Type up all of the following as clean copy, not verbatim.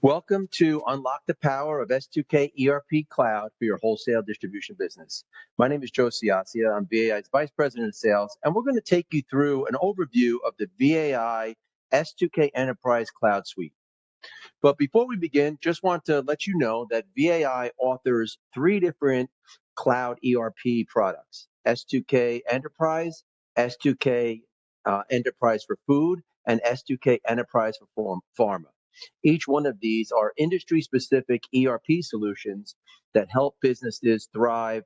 Welcome to Unlock the Power of S2K ERP Cloud for your wholesale distribution business. My name is Joe Ciacia. I'm VAI's Vice President of Sales, and we're going to take you through an overview of the VAI S2K Enterprise Cloud Suite. But before we begin, just want to let you know that VAI offers three different cloud ERP products: S2K Enterprise, S2K Enterprise for Food, and S2K Enterprise for Pharma. Each one of these are industry-specific ERP solutions that help businesses thrive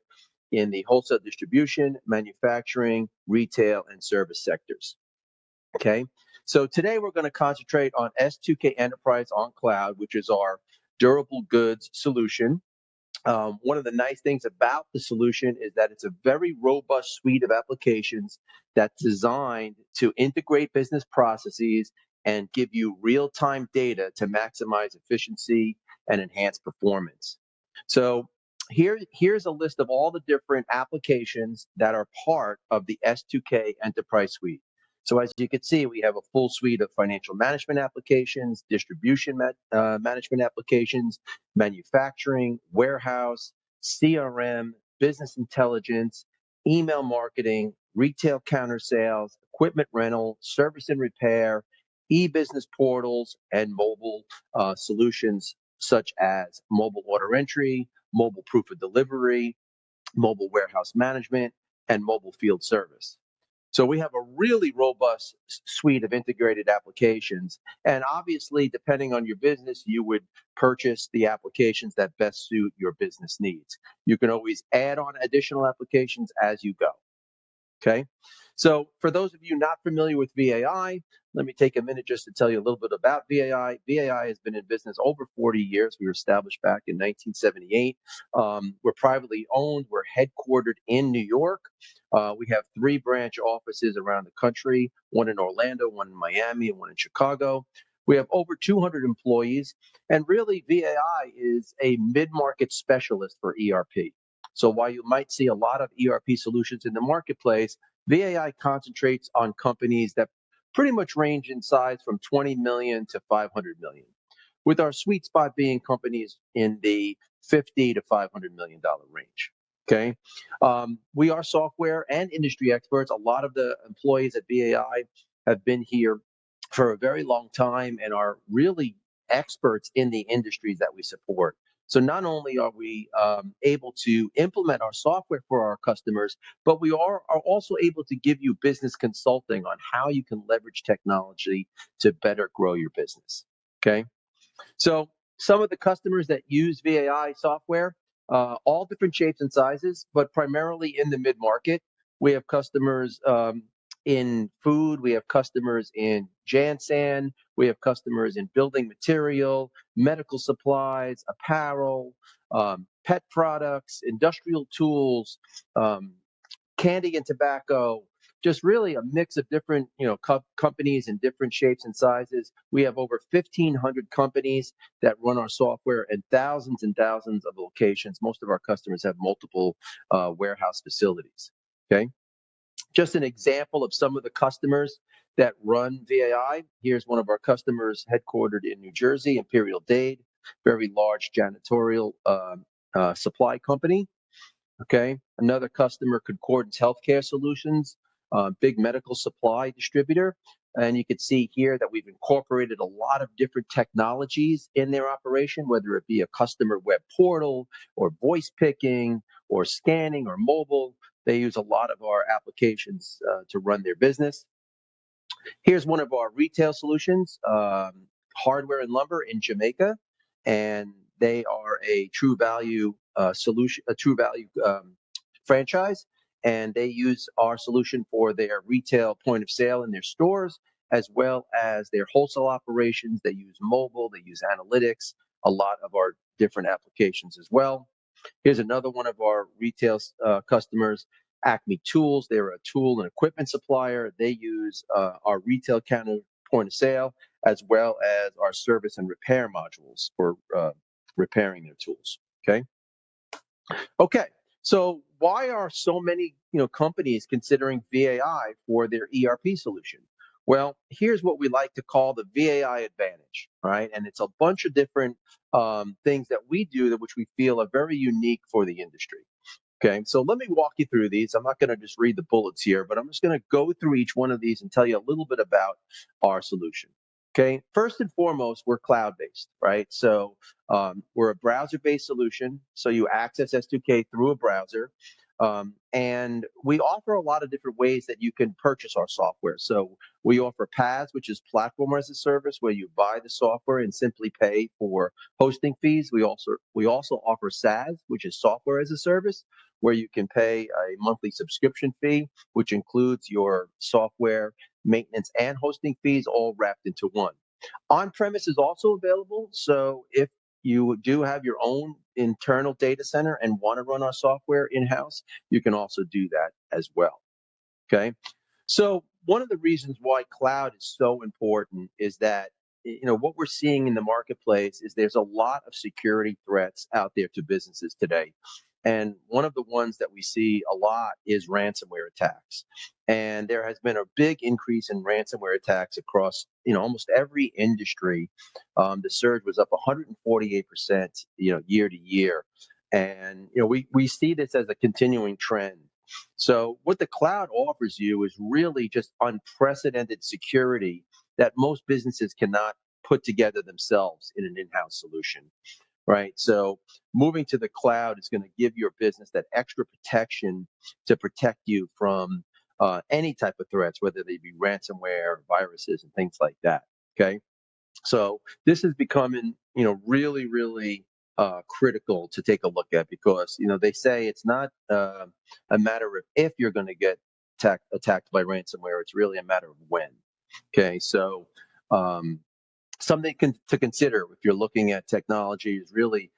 in the wholesale distribution, manufacturing, retail, and service sectors. Okay, so today we're going to concentrate on S2K Enterprise on Cloud, which is our durable goods solution. One of the nice things about the solution is that it's a very robust suite of applications that's designed to integrate business processes and give you real-time data to maximize efficiency and enhance performance. So here's a list of all the different applications that are part of the S2K Enterprise Suite. So as you can see, we have a full suite of financial management applications, distribution management applications, manufacturing, warehouse, CRM, business intelligence, email marketing, retail counter sales, equipment rental, service and repair, e-business portals, and mobile solutions such as mobile order entry, mobile proof of delivery, mobile warehouse management, and mobile field service. So we have a really robust suite of integrated applications. And obviously, depending on your business, you would purchase the applications that best suit your business needs. You can always add on additional applications as you go. Okay. So for those of you not familiar with VAI, let me take a minute just to tell you a little bit about VAI. VAI has been in business over 40 years. We were established back in 1978. We're privately owned. We're headquartered in New York. We have 3 branch offices around the country, one in Orlando, one in Miami, and one in Chicago. We have over 200 employees. And really, VAI is a mid-market specialist for ERP. So while you might see a lot of ERP solutions in the marketplace, VAI concentrates on companies that pretty much range in size from 20 million to 500 million, with our sweet spot being companies in the 50 to $500 million range. Okay. We are software and industry experts. A lot of the employees at VAI have been here for a very long time and are really experts in the industries that we support. So not only are we able to implement our software for our customers, but we are also able to give you business consulting on how you can leverage technology to better grow your business. Okay. So some of the customers that use VAI software, all different shapes and sizes, but primarily in the mid-market. We have customers in food, we have customers in Jansan, we have customers in building material, medical supplies, apparel, pet products, industrial tools, candy and tobacco, just really a mix of different companies in different shapes and sizes. We have over 1,500 companies that run our software and thousands of locations. Most of our customers have multiple warehouse facilities. Okay. Just an example of some of the customers that run VAI. Here's one of our customers headquartered in New Jersey, Imperial Dade, very large janitorial supply company. Okay. Another customer, Concordance Healthcare Solutions, big medical supply distributor. And you can see here that we've incorporated a lot of different technologies in their operation, whether it be a customer web portal or voice picking or scanning or mobile. They use a lot of our applications to run their business. Here's one of our retail solutions, Hardware and Lumber in Jamaica, and they are a True Value solution, a True Value franchise, and they use our solution for their retail point of sale in their stores, as well as their wholesale operations. They use mobile, they use analytics, a lot of our different applications as well. Here's another one of our retail customers, Acme Tools. They're a tool and equipment supplier. They use our retail counter point of sale, as well as our service and repair modules for repairing their tools. Okay. Okay. So why are so many companies considering VAI for their ERP solution? Well, here's what we like to call the VAI advantage, right? And it's a bunch of different things that we do that which we feel are very unique for the industry. Okay, so let me walk you through these. I'm not going to just read the bullets here, but I'm just going to go through each one of these and tell you a little bit about our solution. Okay, first and foremost, we're cloud based, right? So we're a browser based solution. So you access S2K through a browser. And we offer a lot of different ways that you can purchase our software. So we offer PaaS, which is platform as a service, where you buy the software and simply pay for hosting fees. We also offer SaaS, which is software as a service, where you can pay a monthly subscription fee, which includes your software maintenance and hosting fees all wrapped into one. On-premise is also available. So if you do have your own internal data center and want to run our software in-house, you can also do that as well. Okay. So one of the reasons why cloud is so important is that what we're seeing in the marketplace is there's a lot of security threats out there to businesses today. And one of the ones that we see a lot is ransomware attacks. And there has been a big increase in ransomware attacks across almost every industry. The surge was up 148% year to year. And we see this as a continuing trend. So what the cloud offers you is really just unprecedented security that most businesses cannot put together themselves in an in-house solution, right? So moving to the cloud is going to give your business that extra protection to protect you from any type of threats, whether they be ransomware, viruses, and things like that. Okay. So this is becoming, really, really critical to take a look at because, they say it's not a matter of if you're going to get attacked by ransomware. It's really a matter of when. Okay, so um, something to consider if you're looking at technology is really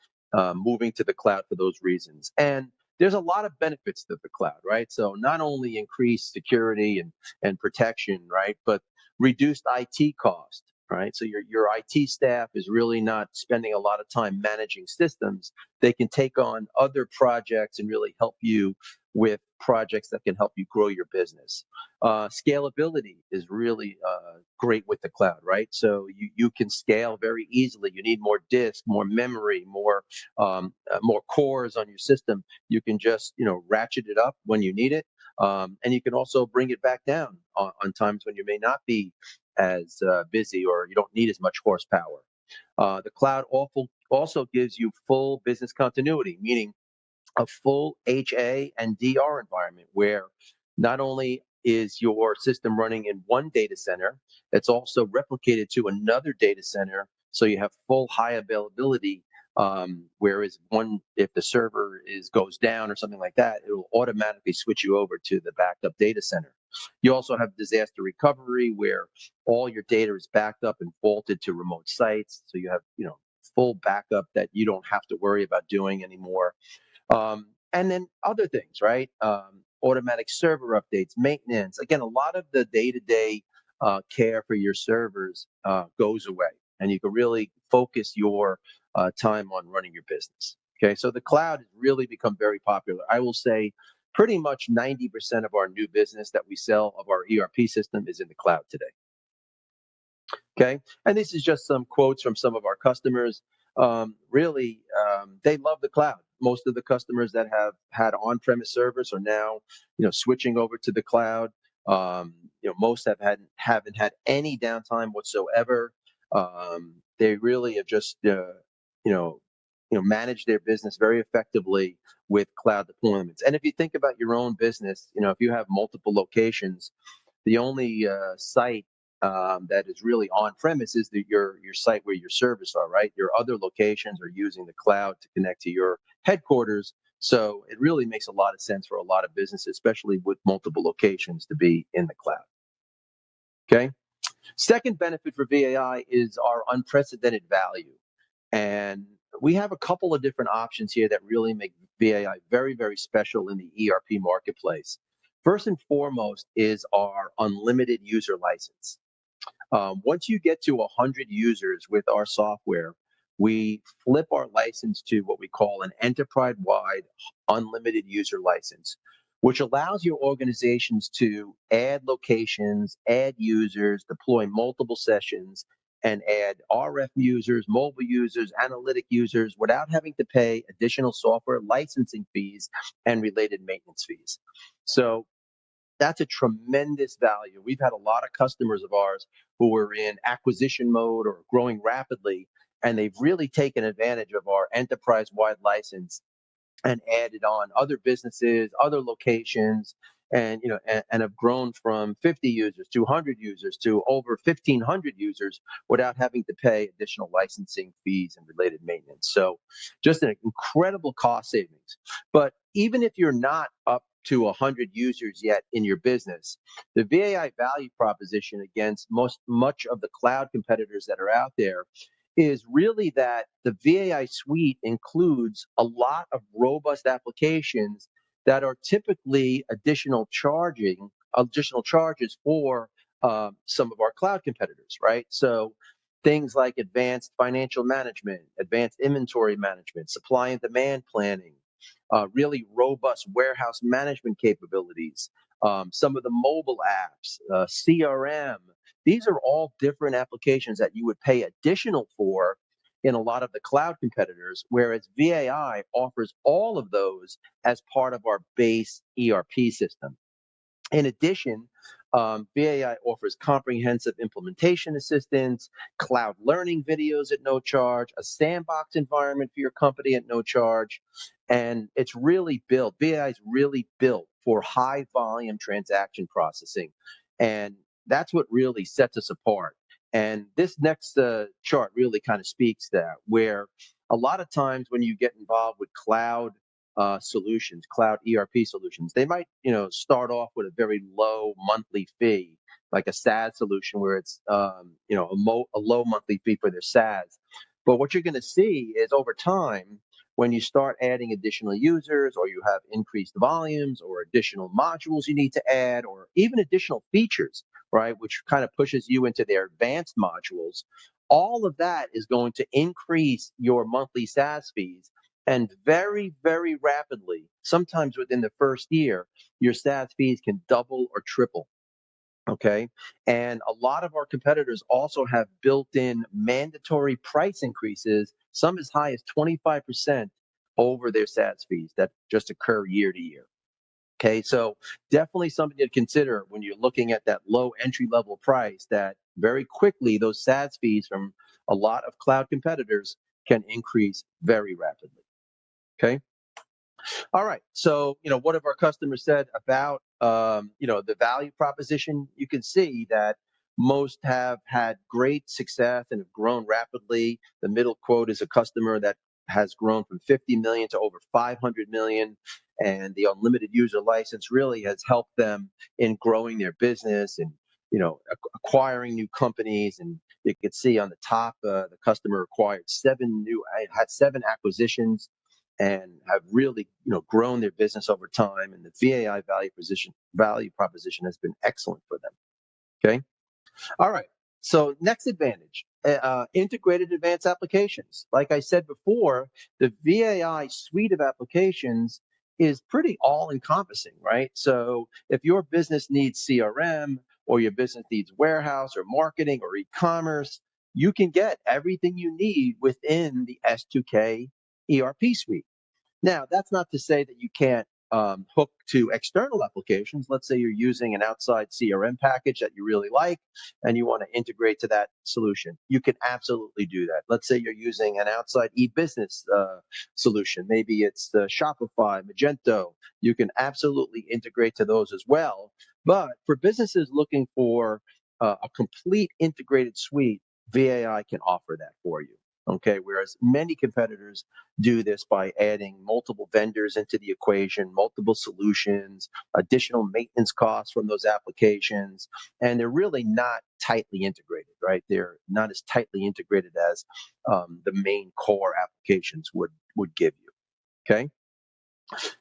moving to the cloud for those reasons. And there's a lot of benefits to the cloud, right? So not only increased security and protection, right, but reduced IT cost, right? So your IT staff is really not spending a lot of time managing systems. They can take on other projects and really help you with projects that can help you grow your business. Scalability is really great with the cloud, right? So you can scale very easily. You need more disk, more memory, more cores on your system. You can just ratchet it up when you need it, and you can also bring it back down on times when you may not be as busy or you don't need as much horsepower. The cloud also gives you full business continuity, meaning a full HA and DR environment where not only is your system running in one data center, it's also replicated to another data center. So you have full high availability. Whereas if the server goes down or something like that, it will automatically switch you over to the backup data center. You also have disaster recovery where all your data is backed up and vaulted to remote sites. So you have, full backup that you don't have to worry about doing anymore. And then other things, right? Automatic server updates, maintenance. Again, a lot of the day-to-day care for your servers goes away, and you can really focus your time on running your business. Okay, so the cloud has really become very popular. I will say pretty much 90% of our new business that we sell of our ERP system is in the cloud today. Okay. And this is just some quotes from some of our customers. Really, they love the cloud. Most of the customers that have had on-premise servers are now, switching over to the cloud. Most haven't had any downtime whatsoever. They really have just, managed their business very effectively with cloud deployments. And if you think about your own business, if you have multiple locations, the only site that is really on premise is your site where your servers are, right? Your other locations are using the cloud to connect to your headquarters. So it really makes a lot of sense for a lot of businesses, especially with multiple locations, to be in the cloud. Okay. Second benefit for VAI is our unprecedented value. And we have a couple of different options here that really make VAI very, very special in the ERP marketplace. First and foremost is our unlimited user license. Once you get to 100 users with our software, we flip our license to what we call an enterprise-wide unlimited user license, which allows your organizations to add locations, add users, deploy multiple sessions, and add RF users, mobile users, analytic users without having to pay additional software licensing fees and related maintenance fees. So that's a tremendous value. We've had a lot of customers of ours who were in acquisition mode or growing rapidly, and they've really taken advantage of our enterprise-wide license and added on other businesses, other locations, and have grown from 50 users to 100 users to over 1,500 users without having to pay additional licensing fees and related maintenance. So, just an incredible cost savings. But even if you're not up to 100 users yet in your business, the VAI value proposition against much of the cloud competitors that are out there is really that the VAI suite includes a lot of robust applications that are typically additional charges for some of our cloud competitors, right? So things like advanced financial management, advanced inventory management, supply and demand planning, really robust warehouse management capabilities, some of the mobile apps, CRM. These are all different applications that you would pay additional for in a lot of the cloud competitors, whereas VAI offers all of those as part of our base ERP system. In addition, VAI offers comprehensive implementation assistance, cloud learning videos at no charge, a sandbox environment for your company at no charge. And it's really built, VAI is really built for high volume transaction processing. And that's what really sets us apart. And this next chart really kind of speaks to that, where a lot of times when you get involved with solutions, cloud ERP solutions. They might, start off with a very low monthly fee, like a SaaS solution where it's, a low monthly fee for their SaaS. But what you're going to see is over time, when you start adding additional users or you have increased volumes or additional modules you need to add or even additional features, right, which kind of pushes you into their advanced modules, all of that is going to increase your monthly SaaS fees and very, very rapidly, sometimes within the first year, your SaaS fees can double or triple. Okay. And a lot of our competitors also have built in mandatory price increases, some as high as 25% over their SaaS fees that just occur year to year. Okay. So definitely something to consider when you're looking at that low entry level price, that very quickly those SaaS fees from a lot of cloud competitors can increase very rapidly. Okay. All right. So, what have our customers said about, the value proposition? You can see that most have had great success and have grown rapidly. The middle quote is a customer that has grown from 50 million to over 500 million. And the unlimited user license really has helped them in growing their business and, acquiring new companies. And you can see on the top, the customer had 7 acquisitions and have really grown their business over time, and the VAI value proposition has been excellent for them. Okay. All right. So next advantage, integrated advanced applications. Like I said before, the VAI suite of applications is pretty all encompassing, right? So if your business needs CRM or your business needs warehouse or marketing or e-commerce, you can get everything you need within the S2K ERP suite. Now, that's not to say that you can't hook to external applications. Let's say you're using an outside CRM package that you really like and you want to integrate to that solution. You can absolutely do that. Let's say you're using an outside e-business solution. Maybe it's Shopify, Magento. You can absolutely integrate to those as well. But for businesses looking for a complete integrated suite, VAI can offer that for you. Okay, whereas many competitors do this by adding multiple vendors into the equation, multiple solutions, additional maintenance costs from those applications, and they're really not tightly integrated, right? They're not as tightly integrated as the main core applications would give you. Okay.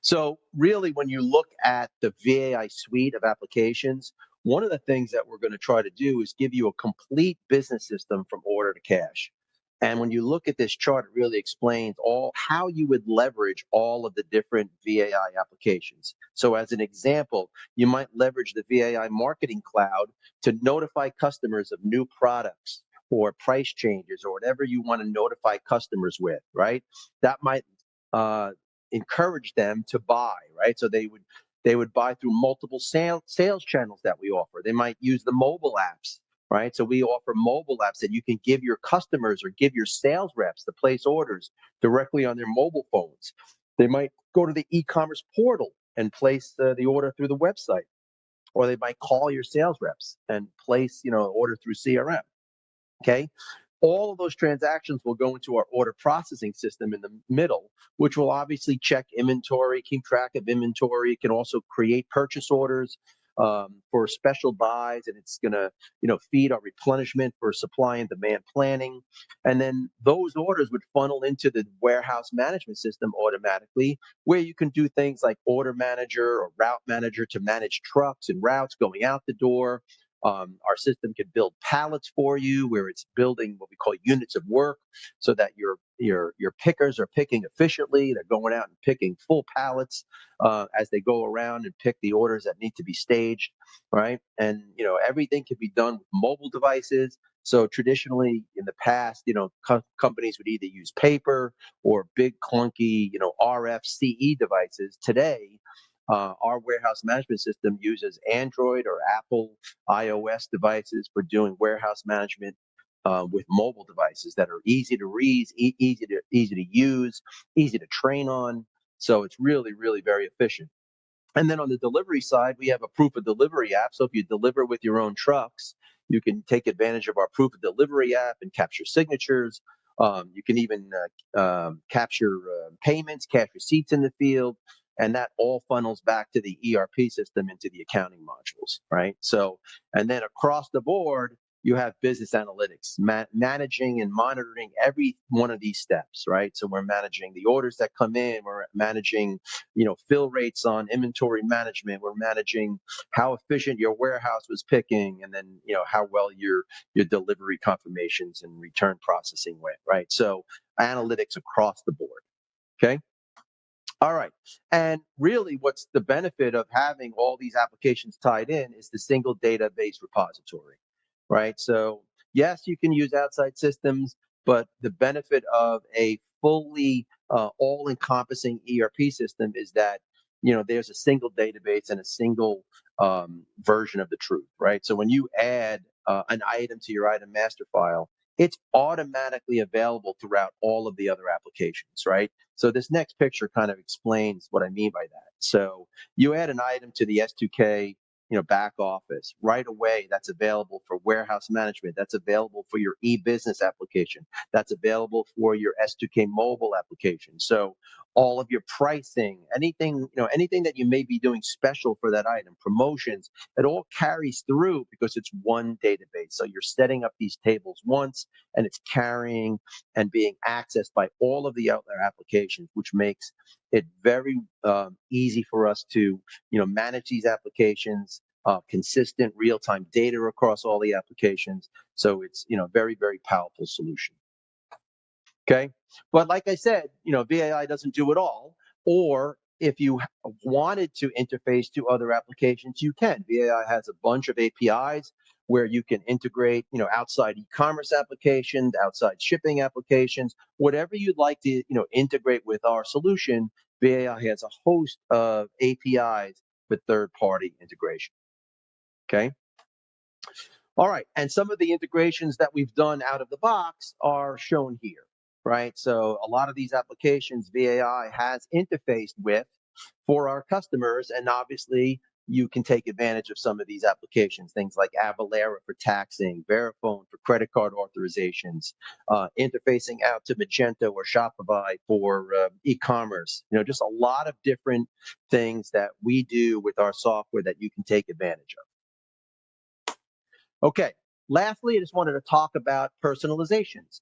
So really, when you look at the VAI suite of applications, one of the things that we're going to try to do is give you a complete business system from order to cash. And when you look at this chart, it really explains all how you would leverage all of the different VAI applications. So as an example, you might leverage the VAI marketing cloud to notify customers of new products or price changes or whatever you want to notify customers with, right? That might uh, encourage them to buy, right? So they would buy through multiple sales channels that we offer. They might use the mobile apps, right? So we offer mobile apps that you can give your customers or give your sales reps to place orders directly on their mobile phones. They might go to the e-commerce portal and place the order through the website, or they might call your sales reps and place, order through CRM. Okay. All of those transactions will go into our order processing system in the middle, which will obviously check inventory, keep track of inventory. It can also create purchase orders for special buys, and it's going to, feed our replenishment for supply and demand planning. And then those orders would funnel into the warehouse management system automatically, where you can do things like order manager or route manager to manage trucks and routes going out the door. Our system can build pallets for you, where it's building what we call units of work, so that your pickers are picking efficiently. They're going out and picking full pallets as they go around and pick the orders that need to be staged, right? And everything can be done with mobile devices. So traditionally, in the past, companies would either use paper or big clunky, RF CE devices. Today, our warehouse management system uses Android or Apple iOS devices for doing warehouse management with mobile devices that are easy to read, easy to use, easy to train on. So it's really, really very efficient. And then on the delivery side, we have a proof of delivery app. So if you deliver with your own trucks, you can take advantage of our proof of delivery app and capture signatures. You can even capture payments, cash receipts in the field, and that all funnels back to the ERP system into the accounting modules, right? So, and then across the board, you have business analytics, managing and monitoring every one of these steps, right? So we're managing the orders that come in, we're managing fill rates on inventory management, we're managing how efficient your warehouse was picking, and then how well your delivery confirmations and return processing went, right? So analytics across the board. Okay. All right. And really, what's the benefit of having all these applications tied in is the single database repository, right? So, yes, you can use outside systems, but the benefit of a fully all encompassing ERP system is that, there's a single database and a single version of the truth, right? So, when you add an item to your item master file, it's automatically available throughout all of the other applications, right? So this next picture kind of explains what I mean by that. So you add an item to the S2K, back office right away. That's available for warehouse management. That's available for your e-business application. That's available for your S2K mobile application. So all of your pricing, anything that you may be doing special for that item, promotions, it all carries through because it's one database. So you're setting up these tables once, and it's carrying and being accessed by all of the other applications, which makes it very easy for us to, manage these applications, consistent real-time data across all the applications. So it's, very, very powerful solution. Okay. But like I said, VAI doesn't do it all. Or if you wanted to interface to other applications, you can. VAI has a bunch of APIs where you can integrate, outside e-commerce applications, outside shipping applications, whatever you'd like to, integrate with our solution. VAI has a host of APIs with third-party integration. Okay. All right. And some of the integrations that we've done out of the box are shown here, right? So a lot of these applications VAI has interfaced with for our customers. And obviously, you can take advantage of some of these applications, things like Avalara for taxing, Verifone for credit card authorizations, interfacing out to Magento or Shopify for e-commerce. Just a lot of different things that we do with our software that you can take advantage of. Okay. Lastly, I just wanted to talk about personalizations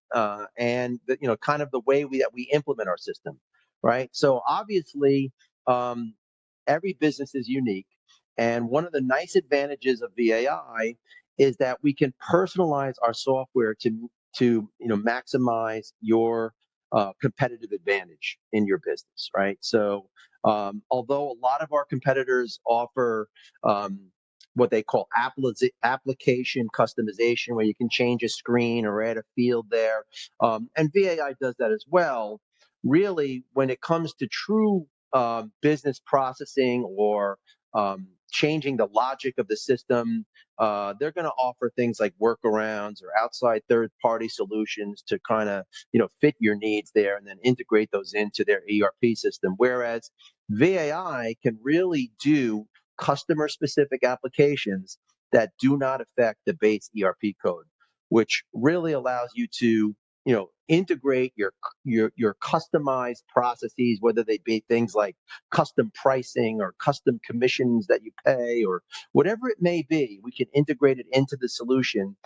and kind of the way that we implement our system, right? So obviously, um, every business is unique, and one of the nice advantages of VAI is that we can personalize our software to maximize your competitive advantage in your business, right? So although a lot of our competitors offer um, what they call application customization, where you can change a screen or add a field there, and VAI does that as well. Really, when it comes to true business processing or changing the logic of the system, they're going to offer things like workarounds or outside third-party solutions to kind of fit your needs there, and then integrate those into their ERP system. Whereas VAI can really do customer-specific applications that do not affect the base ERP code, which really allows you to integrate your customized processes, whether they be things like custom pricing or custom commissions that you pay or whatever it may be. We can integrate it into the solution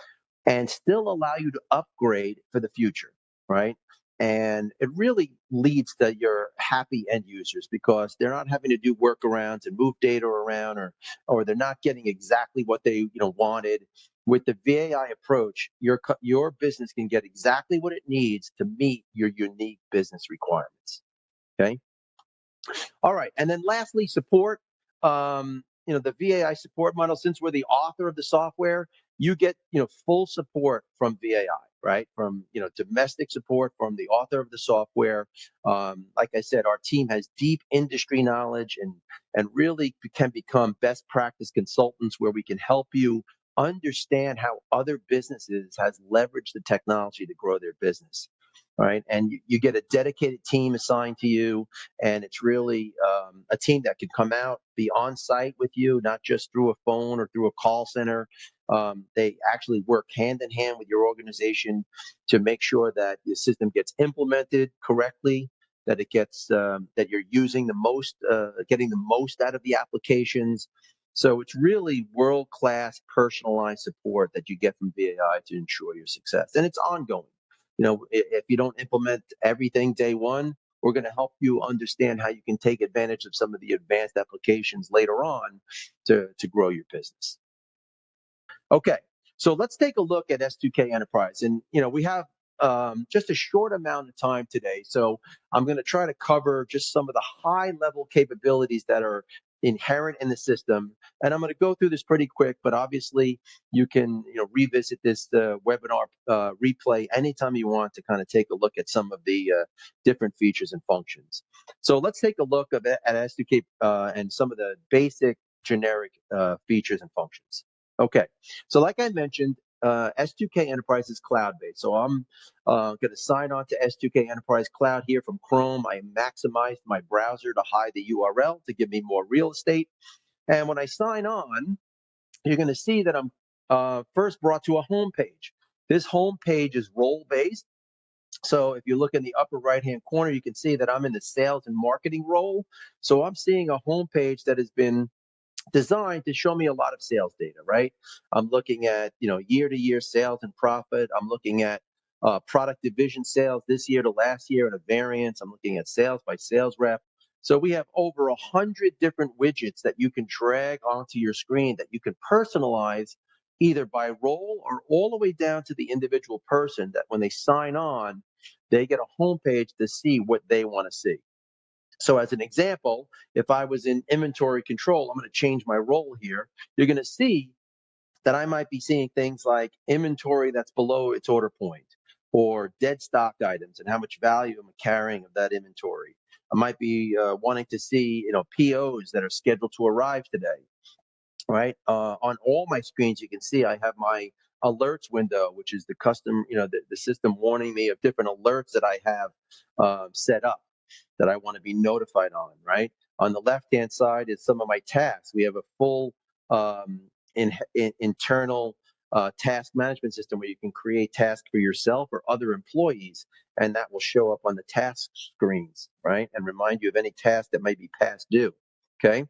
and still allow you to upgrade for the future, right? And it really leads to your happy end users because they're not having to do workarounds and move data around, or they're not getting exactly what they wanted. With the VAI approach, your business can get exactly what it needs to meet your unique business requirements. Okay. All right, and then lastly, support. The VAI support model. Since we're the author of the software, you get full support from VAI, right? From domestic support from the author of the software. Like I said, our team has deep industry knowledge and really can become best practice consultants, where we can help you understand how other businesses has leveraged the technology to grow their business. Right, and you get a dedicated team assigned to you, and it's really a team that can come out, be on site with you, not just through a phone or through a call center. They actually work hand in hand with your organization to make sure that the system gets implemented correctly, that it gets that you're using the most, getting the most out of the applications. So it's really world-class personalized support that you get from VAI to ensure your success, and it's ongoing. If you don't implement everything day one, we're going to help you understand how you can take advantage of some of the advanced applications later on to grow your business. Okay, so let's take a look at S2K Enterprise. And, we have just a short amount of time today. So I'm going to try to cover just some of the high level capabilities that are inherent in the system. And I'm going to go through this pretty quick, but obviously you can revisit this webinar replay anytime you want to kind of take a look at some of the different features and functions. So let's take a look at S2K and some of the basic generic features and functions. Okay, so like I mentioned, S2K Enterprise is cloud-based. So I'm going to sign on to S2K Enterprise Cloud here from Chrome. I maximized my browser to hide the URL to give me more real estate. And when I sign on, you're going to see that I'm first brought to a home page. This home page is role-based. So if you look in the upper right-hand corner, you can see that I'm in the sales and marketing role. So I'm seeing a home page that has been designed to show me a lot of sales data, right? I'm looking at, year-to-year sales and profit. I'm looking at product division sales this year to last year and a variance. I'm looking at sales by sales rep. So we have over 100 different widgets that you can drag onto your screen that you can personalize either by role or all the way down to the individual person, that when they sign on, they get a homepage to see what they want to see. So as an example, if I was in inventory control, I'm going to change my role here. You're going to see that I might be seeing things like inventory that's below its order point, or dead stock items and how much value I'm carrying of that inventory. I might be wanting to see, POs that are scheduled to arrive today, right? On all my screens, you can see I have my alerts window, which is the custom, the system warning me of different alerts that I have set up that I want to be notified on, right? On the left-hand side is some of my tasks. We have a full internal task management system where you can create tasks for yourself or other employees, and that will show up on the task screens, right? And remind you of any task that might be past due, okay?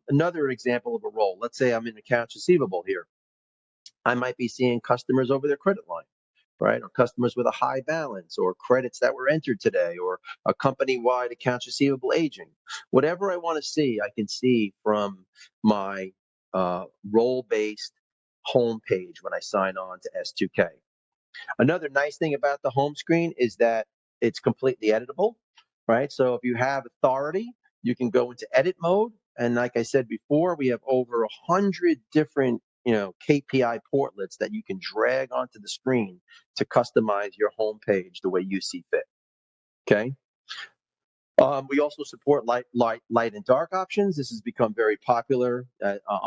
Another example of a role, let's say I'm in accounts receivable here. I might be seeing customers over their credit line, right? Or customers with a high balance, or credits that were entered today, or a company-wide accounts receivable aging. Whatever I want to see, I can see from my role-based home page when I sign on to S2K. Another nice thing about the home screen is that it's completely editable, right? So if you have authority, you can go into edit mode. And like I said before, we have over 100 different, KPI portlets that you can drag onto the screen to customize your home page the way you see fit. Okay. We also support light and dark options. This has become very popular.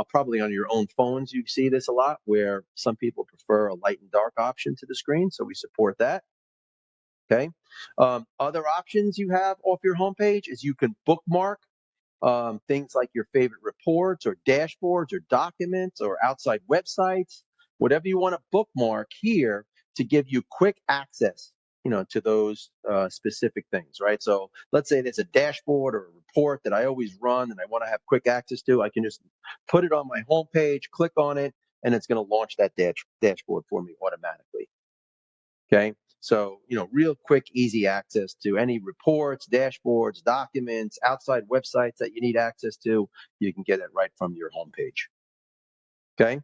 Probably on your own phones, you see this a lot, where some people prefer a light and dark option to the screen. So we support that. Okay. Other options you have off your homepage is you can bookmark things like your favorite reports or dashboards or documents or outside websites, whatever you want to bookmark here to give you quick access, to those specific things, right? So let's say there's a dashboard or a report that I always run and I want to have quick access to. I can just put it on my homepage, click on it, and it's going to launch that dashboard for me automatically. Okay. So, real quick, easy access to any reports, dashboards, documents, outside websites that you need access to. You can get it right from your homepage. Okay.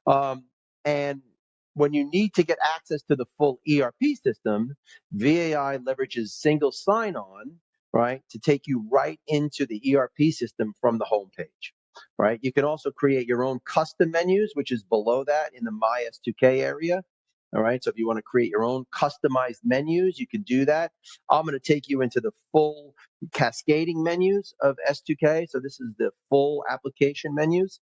Um, and when you need to get access to the full ERP system, VAI leverages single sign on, right, to take you right into the ERP system from the homepage. Right. You can also create your own custom menus, which is below that in the My S2K area. All right. So if you want to create your own customized menus, you can do that. I'm going to take you into the full cascading menus of S2K. So this is the full application menus.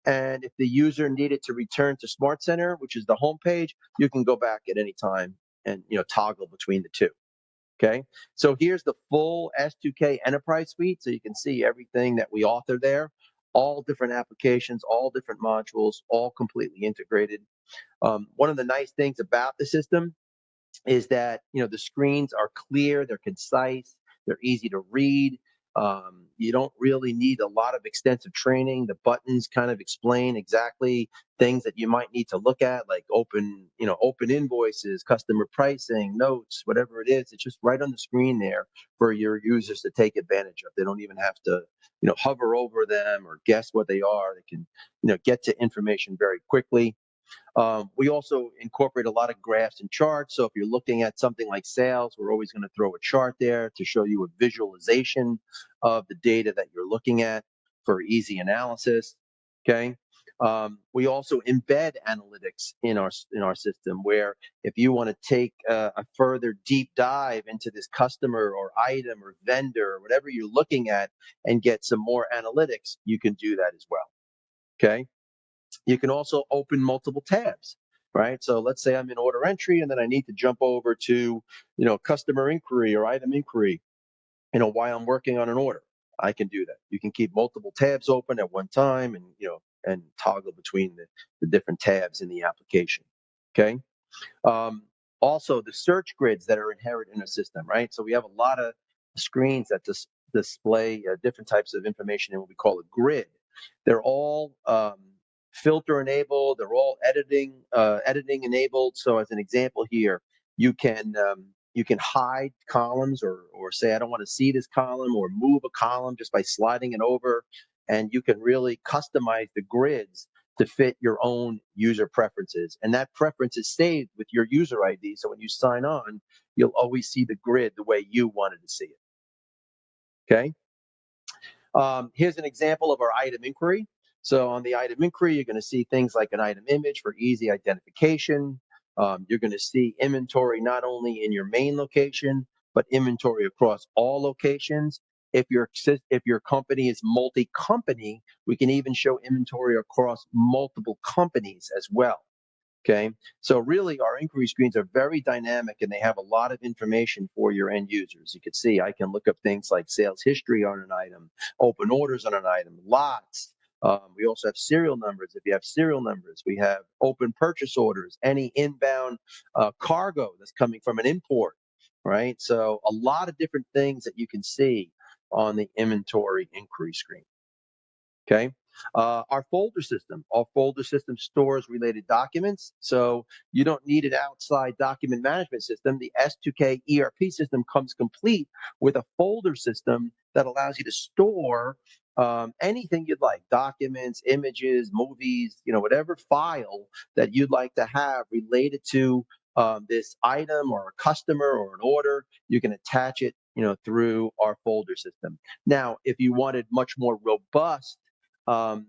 And if the user needed to return to Smart Center, which is the home page, you can go back at any time and toggle between the two. Okay. So here's the full S2K Enterprise Suite. So you can see everything that we author there, all different applications, all different modules, all completely integrated. One of the nice things about the system is that the screens are clear, they're concise, they're easy to read. You don't really need a lot of extensive training. The buttons kind of explain exactly things that you might need to look at, like open invoices, customer pricing, notes, whatever it is. It's just right on the screen there for your users to take advantage of. They don't even have to hover over them or guess what they are. They can get to information very quickly. We also incorporate a lot of graphs and charts. So if you're looking at something like sales, we're always going to throw a chart there to show you a visualization of the data that you're looking at for easy analysis. Okay. We also embed analytics in our system, where if you want to take a further deep dive into this customer or item or vendor or whatever you're looking at and get some more analytics, you can do that as well. Okay. You can also open multiple tabs, right? So let's say I'm in order entry and then I need to jump over to, customer inquiry or item inquiry, while I'm working on an order. I can do that. You can keep multiple tabs open at one time and toggle between the different tabs in the application. Okay. Um, Also, the search grids that are inherent in a system, right? So we have a lot of screens that display different types of information in what we call a grid. They're all filter enabled. They're all editing enabled. So, as an example here, you can hide columns or say I don't want to see this column, or move a column just by sliding it over, and you can really customize the grids to fit your own user preferences. And that preference is saved with your user ID. So when you sign on, you'll always see the grid the way you wanted to see it. Okay. Here's an example of our item inquiry. So on the item inquiry, you're going to see things like an item image for easy identification. You're going to see inventory not only in your main location, but inventory across all locations. If your company is multi-company, we can even show inventory across multiple companies as well. Okay. So really our inquiry screens are very dynamic and they have a lot of information for your end users. You can see I can look up things like sales history on an item, open orders on an item, lots. We also have serial numbers. If you have serial numbers, we have open purchase orders, any inbound cargo that's coming from an import, right? So a lot of different things that you can see on the inventory inquiry screen. Okay. Our folder system stores related documents. So you don't need an outside document management system. The S2K ERP system comes complete with a folder system that allows you to store anything you'd like, documents, images, movies, whatever file that you'd like to have related to this item or a customer or an order, you can attach it, through our folder system. Now, if you wanted much more robust um,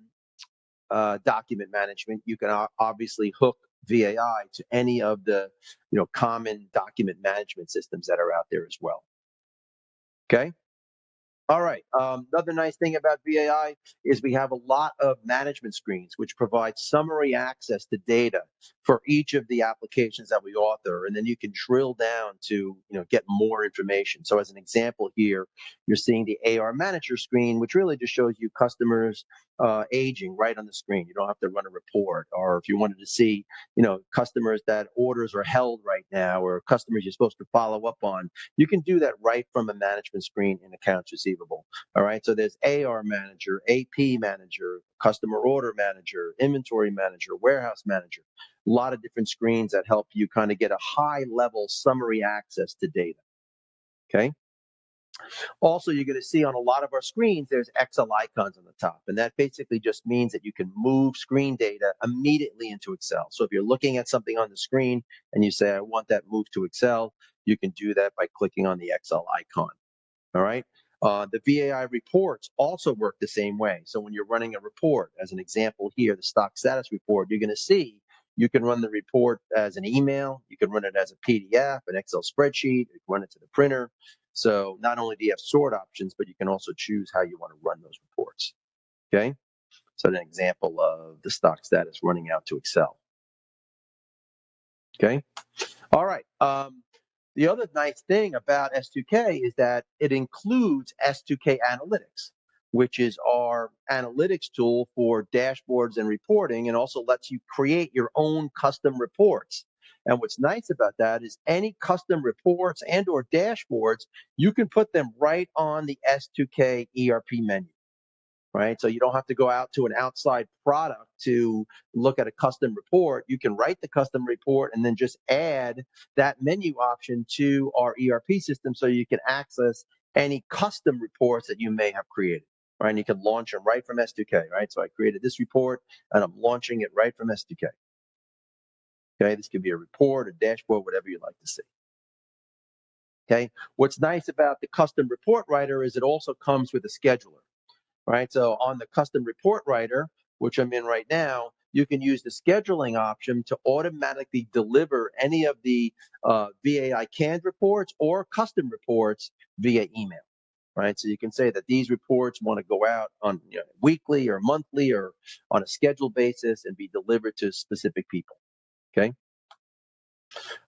document management, you can obviously hook VAI to any of the, common document management systems that are out there as well. Okay. All right. Another nice thing about VAI is we have a lot of management screens, which provide summary access to data for each of the applications that we author, and then you can drill down to get more information. So, as an example here, you're seeing the AR manager screen, which really just shows you customers aging right on the screen. You don't have to run a report, or if you wanted to see, customers that orders are held right now, or customers you're supposed to follow up on, you can do that right from a management screen in accounts receivable. All right. So there's AR manager, AP manager, customer order manager, inventory manager, warehouse manager. A lot of different screens that help you kind of get a high level summary access to data. Okay. Also, you're going to see on a lot of our screens, there's Excel icons on the top. And that basically just means that you can move screen data immediately into Excel. So if you're looking at something on the screen and you say, I want that moved to Excel, you can do that by clicking on the Excel icon. All right. The VAI reports also work the same way. So when you're running a report, as an example here, the stock status report, you're going to see you can run the report as an email, you can run it as a PDF, an Excel spreadsheet, you can run it to the printer. So not only do you have sort options, but you can also choose how you want to run those reports. Okay. So an example of the stock status running out to Excel. Okay. All right. The other nice thing about S2K is that it includes S2K Analytics, which is our analytics tool for dashboards and reporting, and also lets you create your own custom reports. And what's nice about that is any custom reports and or dashboards, you can put them right on the S2K ERP menu. Right. So you don't have to go out to an outside product to look at a custom report. You can write the custom report and then just add that menu option to our ERP system so you can access any custom reports that you may have created. Right. And you can launch them right from S2K. Right. So I created this report and I'm launching it right from S2K. Okay. This could be a report, a dashboard, whatever you'd like to see. Okay. What's nice about the custom report writer is it also comes with a scheduler. Right. So on the custom report writer, which I'm in right now, you can use the scheduling option to automatically deliver any of the VAI canned reports or custom reports via email. Right. So you can say that these reports want to go out on weekly or monthly or on a scheduled basis and be delivered to specific people. Okay.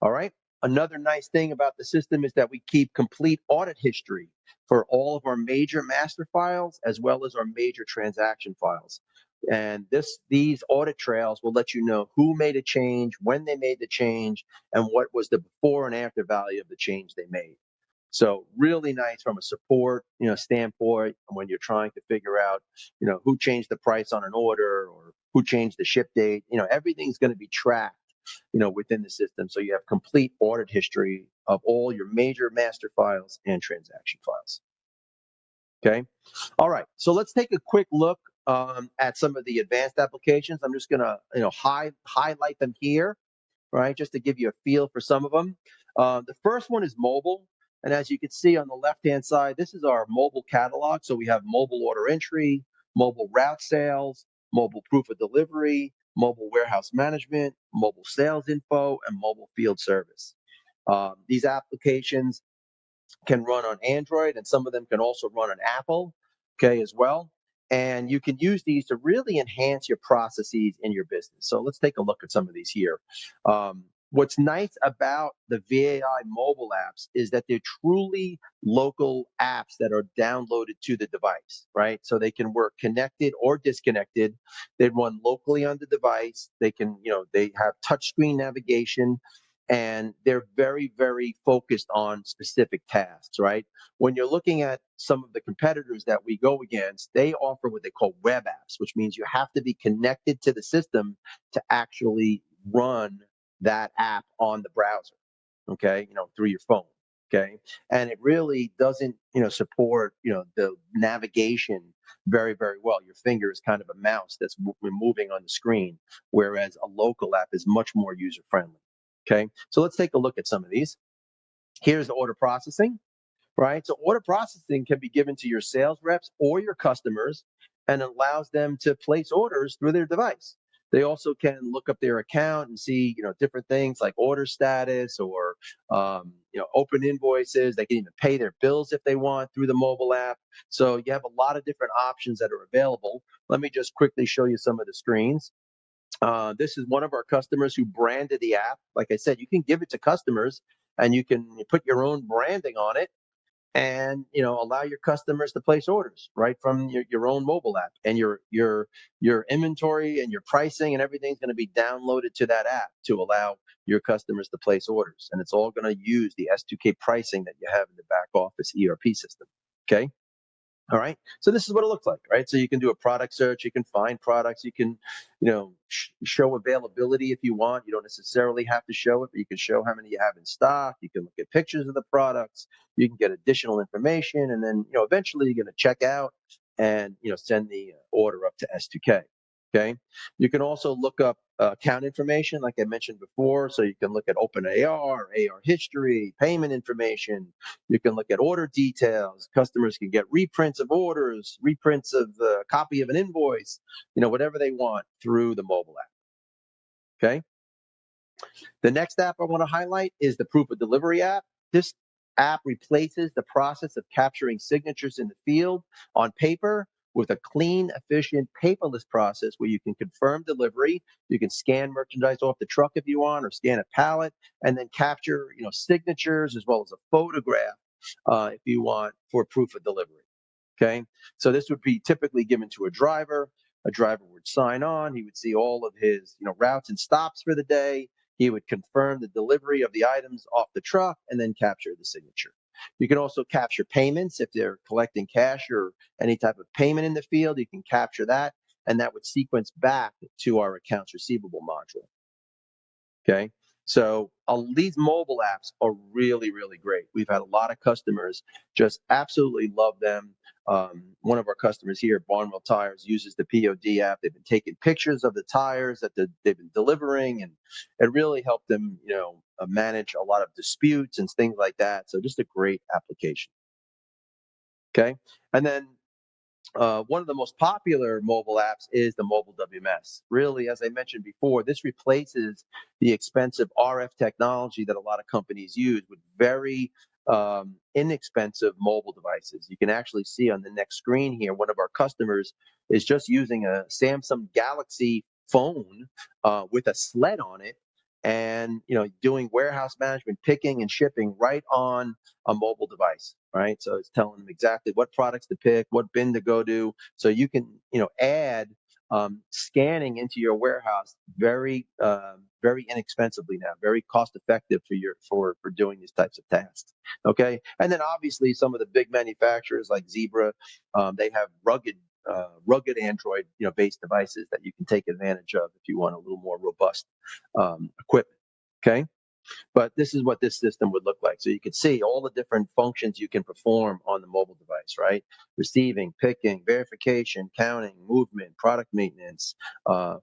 All right. Another nice thing about the system is that we keep complete audit history for all of our major master files as well as our major transaction files. And these audit trails will let you know who made a change, when they made the change, and what was the before and after value of the change they made. So really nice from a support, standpoint when you're trying to figure out, who changed the price on an order or who changed the ship date. Everything's going to be tracked, within the system. So you have complete audit history of all your major master files and transaction files. Okay. All right. So let's take a quick look at some of the advanced applications. I'm just going to, highlight them here, right, just to give you a feel for some of them. The first one is mobile. And as you can see on the left-hand side, this is our mobile catalog. So we have mobile order entry, mobile route sales, mobile proof of delivery, mobile warehouse management, mobile sales info, and mobile field service. These applications can run on Android, and some of them can also run on Apple, okay, as well. And you can use these to really enhance your processes in your business. So let's take a look at some of these here. What's nice about the VAI mobile apps is that they're truly local apps that are downloaded to the device, right? So they can work connected or disconnected. They run locally on the device. They can, they have touchscreen navigation and they're very, very focused on specific tasks, right? When you're looking at some of the competitors that we go against, they offer what they call web apps, which means you have to be connected to the system to actually run that app on the browser, okay, through your phone. Okay. And it really doesn't, support, the navigation very, very well. Your finger is kind of a mouse that's moving on the screen, whereas a local app is much more user friendly. Okay, so let's take a look at some of these. Here's the order processing, right? So order processing can be given to your sales reps or your customers and allows them to place orders through their device. They also can look up their account and see, different things like order status or, open invoices. They can even pay their bills if they want through the mobile app. So you have a lot of different options that are available. Let me just quickly show you some of the screens. This is one of our customers who branded the app. Like I said, you can give it to customers and you can put your own branding on it and allow your customers to place orders right from your own mobile app, and your inventory and your pricing and everything's going to be downloaded to that app to allow your customers to place orders, and it's all going to use the S2K pricing that you have in the back office ERP system. Okay. All right. So this is what it looks like, right? So you can do a product search, you can find products, you can, show availability if you want. You don't necessarily have to show it, but you can show how many you have in stock. You can look at pictures of the products. You can get additional information, and then, eventually you're going to check out and, send the order up to S2K. Okay. You can also look up account information, like I mentioned before. So you can look at open AR, AR history, payment information. You can look at order details. Customers can get reprints of orders, reprints of a copy of an invoice, whatever they want through the mobile app. Okay. The next app I want to highlight is the proof of delivery app. This app replaces the process of capturing signatures in the field on paper with a clean, efficient, paperless process where you can confirm delivery. You can scan merchandise off the truck if you want, or scan a pallet, and then capture, signatures as well as a photograph if you want for proof of delivery. Okay, so this would be typically given to a driver. A driver would sign on. He would see all of his, routes and stops for the day. He would confirm the delivery of the items off the truck and then capture the signature. You can also capture payments if they're collecting cash or any type of payment in the field. You can capture that, and that would sequence back to our accounts receivable module. Okay. So these mobile apps are really, really great. We've had a lot of customers just absolutely love them. One of our customers here, Barnwell Tires, uses the POD app. They've been taking pictures of the tires that they've been delivering, and it really helped them, manage a lot of disputes and things like that. So just a great application. Okay. And then one of the most popular mobile apps is the mobile WMS. Really, as I mentioned before, this replaces the expensive RF technology that a lot of companies use with very inexpensive mobile devices. You can actually see on the next screen here, one of our customers is just using a Samsung Galaxy phone with a sled on it, and doing warehouse management, picking and shipping right on a mobile device, right? So it's telling them exactly what products to pick, what bin to go to. So you can, add scanning into your warehouse very inexpensively now, very cost effective for doing these types of tasks. Okay, and then obviously some of the big manufacturers like Zebra, they have rugged Android, based devices that you can take advantage of if you want a little more robust equipment. Okay. But this is what this system would look like. So you can see all the different functions you can perform on the mobile device, right? Receiving, picking, verification, counting, movement, product maintenance,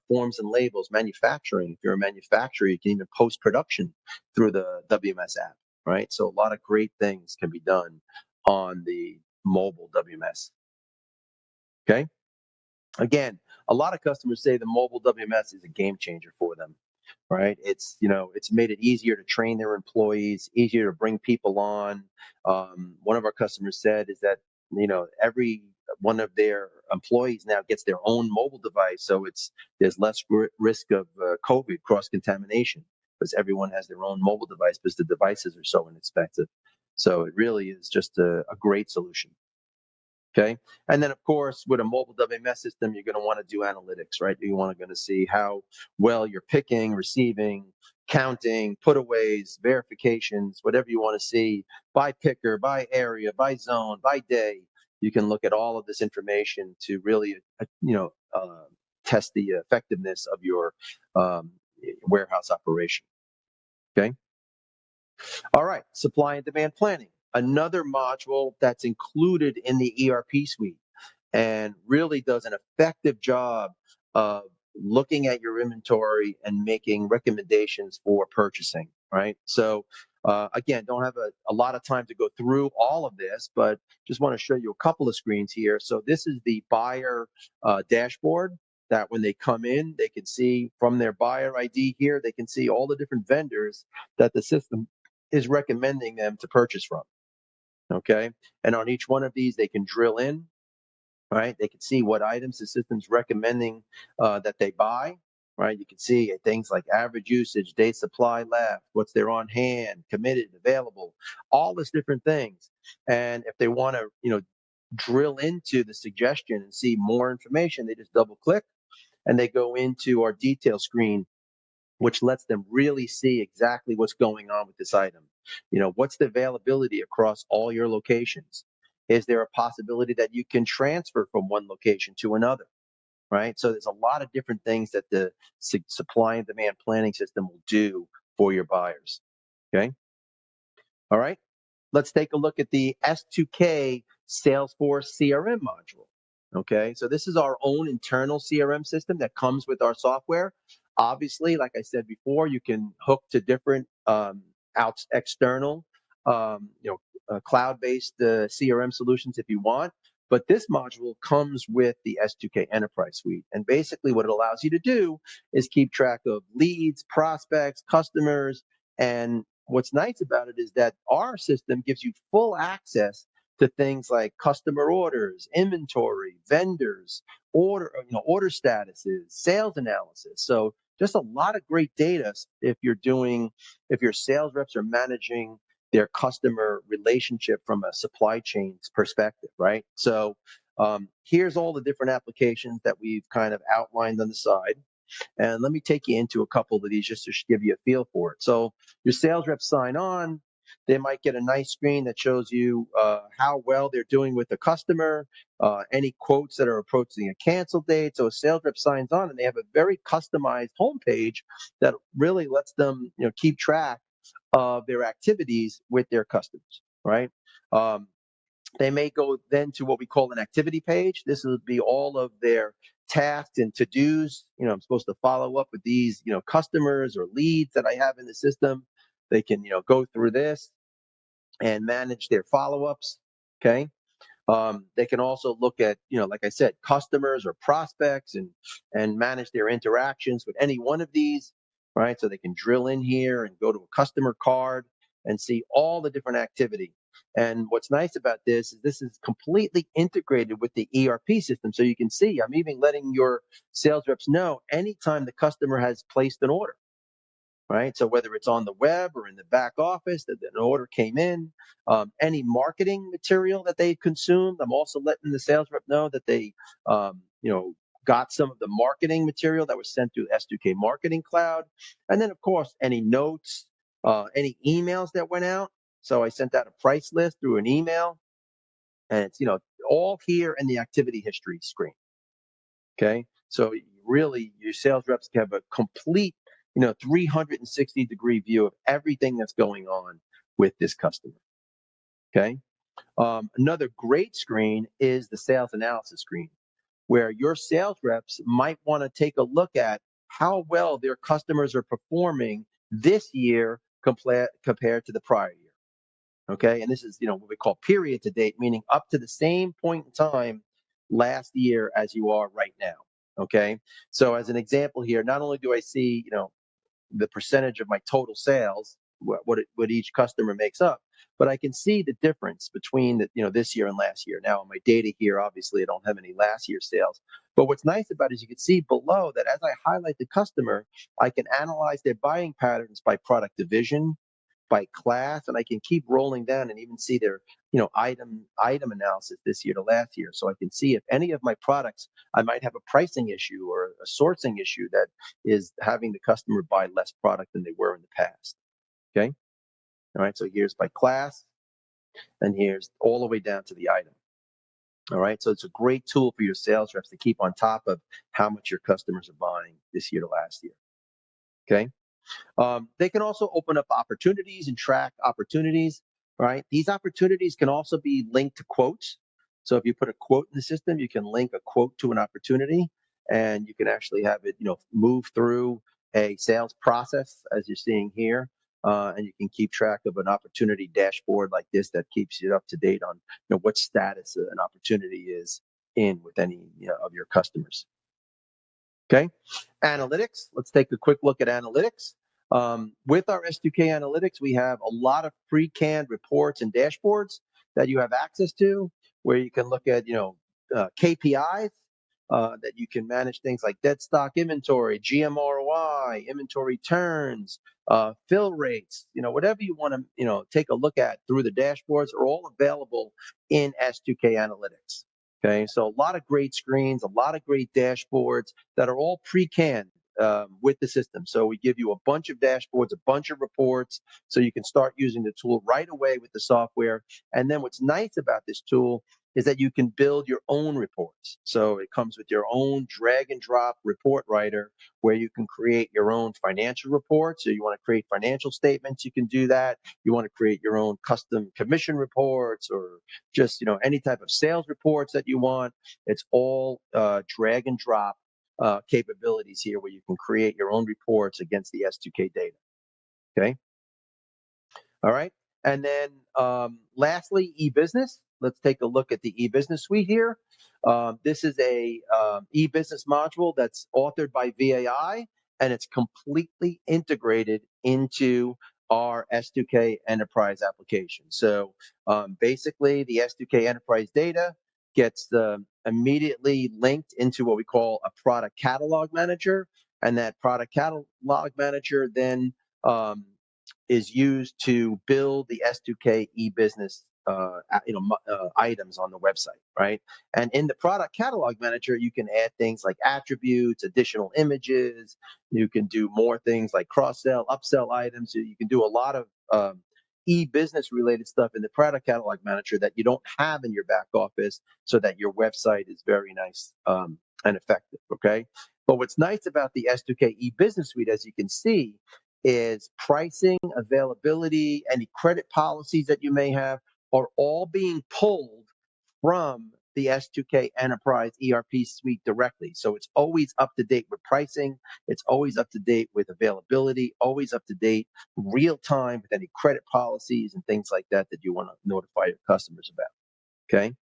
forms and labels, manufacturing. If you're a manufacturer, you can even post-production through the WMS app, right? So a lot of great things can be done on the mobile WMS. Okay. Again, a lot of customers say the mobile WMS is a game changer for them, right? It's made it easier to train their employees, easier to bring people on. One of our customers said is that every one of their employees now gets their own mobile device, so there's less risk of COVID cross contamination because everyone has their own mobile device because the devices are so inexpensive. So it really is just a great solution. Okay. And then, of course, with a mobile WMS system, you're going to want to do analytics, right? You want to see how well you're picking, receiving, counting, putaways, verifications, whatever you want to see by picker, by area, by zone, by day. You can look at all of this information to really, test the effectiveness of your warehouse operation. Okay. All right. Supply and demand planning, another module that's included in the ERP suite and really does an effective job of looking at your inventory and making recommendations for purchasing, right? So again, don't have a lot of time to go through all of this, but just want to show you a couple of screens here. So this is the buyer dashboard that when they come in, they can see from their buyer ID here, they can see all the different vendors that the system is recommending them to purchase from, okay? And on each one of these, they can drill in, right? They can see what items the system's recommending that they buy, right? You can see things like average usage, day supply left, what's there on hand, committed, available, all these different things. And if they want to, drill into the suggestion and see more information, they just double click and they go into our detail screen, which lets them really see exactly what's going on with this item. What's the availability across all your locations? Is there a possibility that you can transfer from one location to another? Right. So there's a lot of different things that the supply and demand planning system will do for your buyers. Okay. All right. Let's take a look at the S2K Salesforce CRM module. Okay, so this is our own internal CRM system that comes with our software. Obviously, like I said before, you can hook to different external, cloud-based CRM solutions if you want. But this module comes with the S2K Enterprise Suite. And basically what it allows you to do is keep track of leads, prospects, customers, and what's nice about it is that our system gives you full access to things like customer orders, inventory, vendors, order statuses, sales analysis. So just a lot of great data if your sales reps are managing their customer relationship from a supply chains perspective, right? So here's all the different applications that we've kind of outlined on the side. And let me take you into a couple of these just to give you a feel for it. So your sales reps sign on. They might get a nice screen that shows you how well they're doing with the customer, any quotes that are approaching a cancel date. So a sales rep signs on and they have a very customized homepage that really lets them keep track of their activities with their customers, right? They may go then to what we call an activity page. This would be all of their tasks and to-dos. I'm supposed to follow up with these, customers or leads that I have in the system. They can, go through this and manage their follow-ups. Okay. They can also look at, like I said, customers or prospects and manage their interactions with any one of these, right? So they can drill in here and go to a customer card and see all the different activity. And what's nice about this is completely integrated with the ERP system. So you can see, I'm even letting your sales reps know anytime the customer has placed an order, right? So whether it's on the web or in the back office, that an order came in, any marketing material that they consumed, I'm also letting the sales rep know that they, got some of the marketing material that was sent through S2K Marketing Cloud, and then of course any notes, any emails that went out. So I sent out a price list through an email, and it's all here in the activity history screen. Okay, so really your sales reps have a complete 360-degree view of everything that's going on with this customer. Okay. Another great screen is the sales analysis screen, where your sales reps might want to take a look at how well their customers are performing this year compared to the prior year. Okay. And this is, what we call period to date, meaning up to the same point in time last year as you are right now. Okay. So as an example here, not only do I see, the percentage of my total sales, what each customer makes up, but I can see the difference between this year and last year. Now, on my data here, obviously, I don't have any last year's sales. But what's nice about it is you can see below that as I highlight the customer, I can analyze their buying patterns by product division, by class, and I can keep rolling down and even see their item analysis this year to last year. So I can see if any of my products I might have a pricing issue or a sourcing issue that is having the customer buy less product than they were in the past. Okay. All right. So here's by class, and here's all the way down to the item. All right. So it's a great tool for your sales reps to keep on top of how much your customers are buying this year to last year. Okay. They can also open up opportunities and track opportunities, right? These opportunities can also be linked to quotes. So if you put a quote in the system, you can link a quote to an opportunity. and you can actually have it, move through a sales process as you're seeing here. And you can keep track of an opportunity dashboard like this that keeps you up to date on what status an opportunity is in with any of your customers. Okay, analytics. Let's take a quick look at analytics. With our S2K analytics, we have a lot of pre-canned reports and dashboards that you have access to, where you can look at KPIs that you can manage things like dead stock inventory, GMROI, inventory turns, fill rates, whatever you want to take a look at through the dashboards are all available in S2K analytics. Okay, so a lot of great screens, a lot of great dashboards that are all pre-canned with the system. So we give you a bunch of dashboards, a bunch of reports, so you can start using the tool right away with the software. And then what's nice about this tool is that you can build your own reports. So it comes with your own drag and drop report writer where you can create your own financial reports. So you want to create financial statements, you can do that. You want to create your own custom commission reports or just any type of sales reports that you want. It's all drag and drop capabilities here where you can create your own reports against the S2K data. Okay. All right. And then lastly, e-business. Let's take a look at the e-business suite here. This is a e-business module that's authored by VAI, and it's completely integrated into our S2K enterprise application. So basically, the S2K enterprise data gets immediately linked into what we call a product catalog manager, and that product catalog manager then is used to build the S2K e-business items on the website, right? And in the product catalog manager, you can add things like attributes, additional images. You can do more things like cross-sell, upsell items. So you can do a lot of e-business related stuff in the product catalog manager that you don't have in your back office, so that your website is very nice and effective. Okay. But what's nice about the S2K e-business suite, as you can see, is pricing, availability, any credit policies that you may have are all being pulled from the S2K Enterprise ERP suite directly. So it's always up to date with pricing. It's always up to date with availability, always up to date, real time with any credit policies and things like that that you want to notify your customers about. Okay.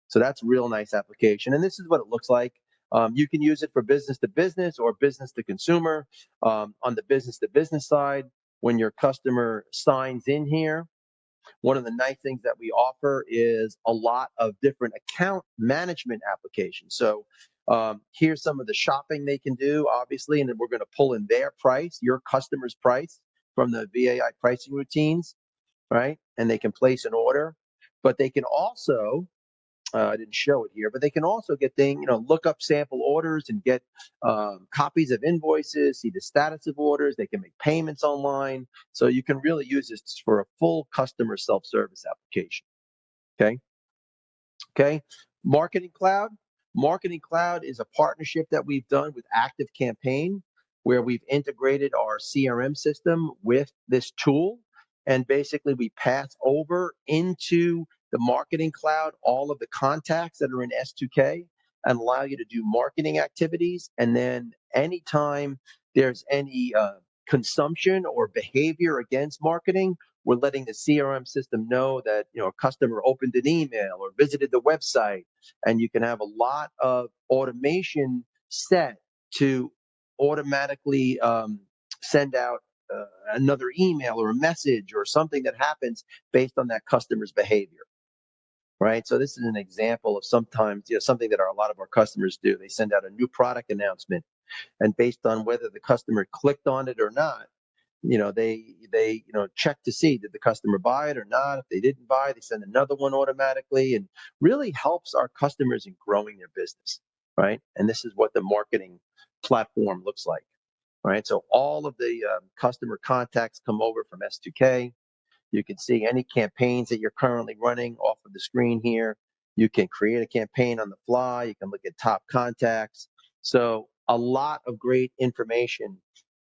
So that's a real nice application. And this is what it looks like. You can use it for business to business or business to consumer. On the business to business side, when your customer signs in here, one of the nice things that we offer is a lot of different account management applications. So here's some of the shopping they can do, obviously, and then we're going to pull in their price, your customer's price from the VAI pricing routines, right? And they can place an order, but they can also I didn't show it here, but they can also get look up sample orders and get copies of invoices, see the status of orders. They can make payments online. So you can really use this for a full customer self-service application. Okay. Okay. Marketing Cloud. Marketing Cloud is a partnership that we've done with Active Campaign, where we've integrated our CRM system with this tool. And basically, we pass over into the Marketing Cloud all of the contacts that are in S2K and allow you to do marketing activities. And then anytime there's any consumption or behavior against marketing, we're letting the CRM system know that a customer opened an email or visited the website, and you can have a lot of automation set to automatically send out another email or a message or something that happens based on that customer's behavior. Right. So this is an example of sometimes something that a lot of our customers do. They send out a new product announcement, and based on whether the customer clicked on it or not, they check to see, did the customer buy it or not. If they didn't buy, they send another one automatically, and really helps our customers in growing their business, right? And this is what the marketing platform looks like, right? So all of the customer contacts come over from S2K. You can see any campaigns that you're currently running off of the screen here. You can create a campaign on the fly. You can look at top contacts. So a lot of great information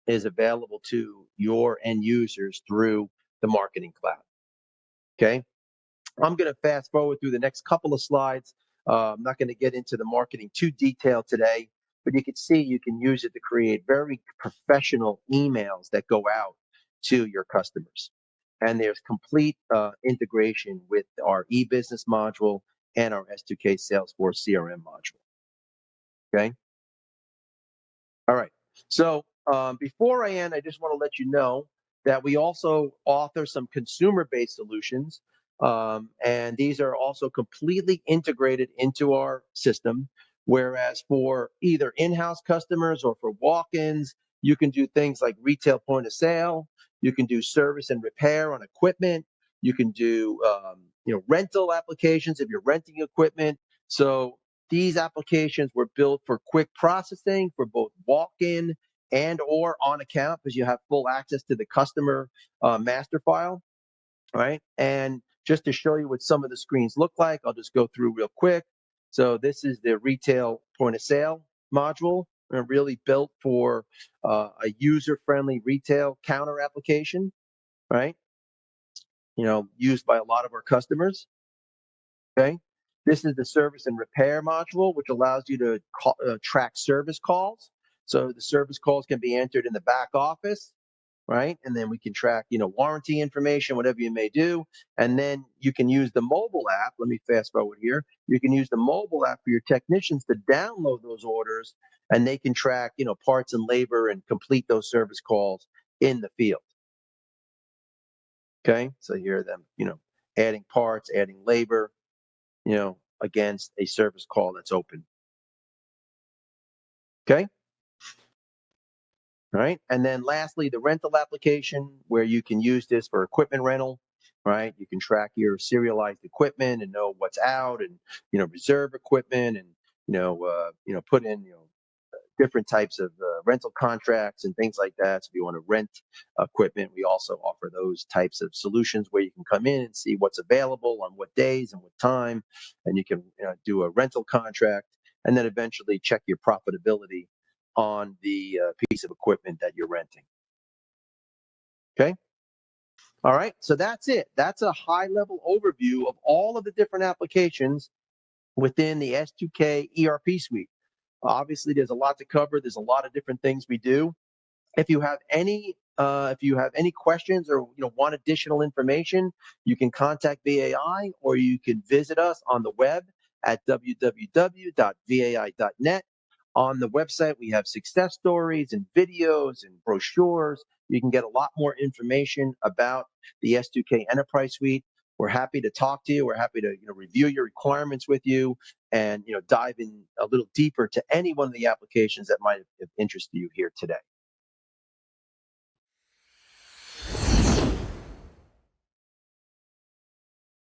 is available to your end users through the Marketing Cloud. Okay. I'm going to fast forward through the next couple of slides. I'm not going to get into the marketing too detailed today, but you can see you can use it to create very professional emails that go out to your customers. And there's complete integration with our e-business module and our S2K Salesforce CRM module. Okay. All right. So before I end, I just want to let you know that we also author some consumer-based solutions, and these are also completely integrated into our system. Whereas for either in-house customers or for walk-ins, you can do things like retail point of sale. You can do service and repair on equipment. You can do rental applications if you're renting equipment. So these applications were built for quick processing for both walk-in and or on account because you have full access to the customer master file, right? And just to show you what some of the screens look like, I'll just go through real quick. So this is the retail point of sale module, really built for a user-friendly retail counter application, right? Used by a lot of our customers. Okay. This is the service and repair module, which allows you to track service calls. So the service calls can be entered in the back office, right? And then we can track, warranty information, whatever you may do. And then you can use the mobile app. Let me fast forward here. You can use the mobile app for your technicians to download those orders, and they can track, parts and labor and complete those service calls in the field. Okay. So here are them, adding parts, adding labor, against a service call that's open. Okay. All right. And then lastly, the rental application where you can use this for equipment rental, right? You can track your serialized equipment and know what's out and, reserve equipment and, put in, different types of rental contracts and things like that. So if you want to rent equipment, we also offer those types of solutions where you can come in and see what's available on what days and what time, and you can do a rental contract, and then eventually check your profitability on the piece of equipment that you're renting. Okay. All right. So that's it. That's a high level overview of all of the different applications within the S2K ERP suite. Obviously, there's a lot to cover. There's a lot of different things we do. If you have any questions or want additional information, you can contact VAI or you can visit us on the web at www.vai.net. On the website, we have success stories and videos and brochures. You can get a lot more information about the S2K Enterprise Suite. We're happy to talk to you. We're happy to review your requirements with you and dive in a little deeper to any one of the applications that might have interested you here today.